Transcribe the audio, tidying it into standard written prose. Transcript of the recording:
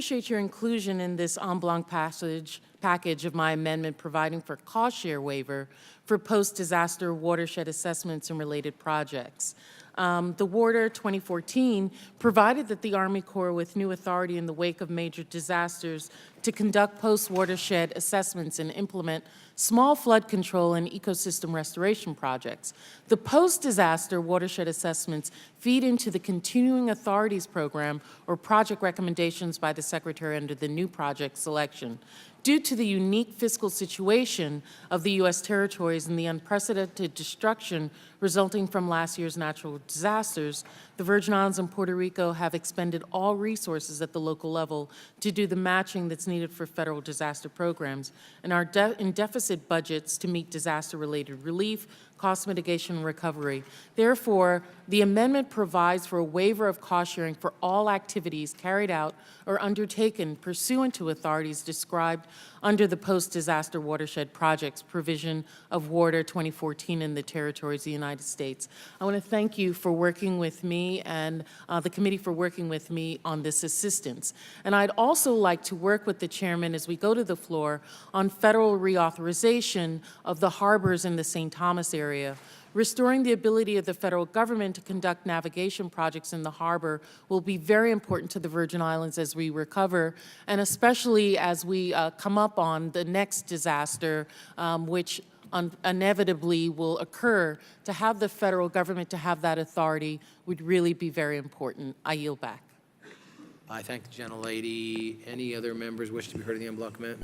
appreciate your inclusion in this en blanc package of my amendment providing for cost share waiver for post-disaster watershed assessments and related projects. The WRDA 2014 provided that the Army Corps, with new authority in the wake of major disasters, to conduct post-watershed assessments and implement small flood control and ecosystem restoration projects. The post-disaster watershed assessments feed into the Continuing Authorities Program or project recommendations by the Secretary under the new project selection. Due to the unique fiscal situation of the U.S. territories and the unprecedented destruction resulting from last year's natural disasters, the Virgin Islands and Puerto Rico have expended all resources at the local level to do the matching that's needed for federal disaster programs and are in deficit budgets to meet disaster-related relief, cost mitigation, and recovery. Therefore, the amendment provides for a waiver of cost sharing for all activities carried out or undertaken pursuant to authorities described under the post-disaster watershed projects provision of WRDA 2014 in the territories of the United States. I want to thank you for working with me and the committee for working with me on this assistance. And I'd also like to work with the chairman as we go to the floor on federal reauthorization of the harbors in the St. Thomas area. Restoring the ability of the federal government to conduct navigation projects in the harbor will be very important to the Virgin Islands as we recover, and especially as we come up on the next disaster, which inevitably will occur. To have the federal government to have that authority would really be very important. I yield back. I thank the gentlelady. Any other members wish to be heard in the en bloc amendment?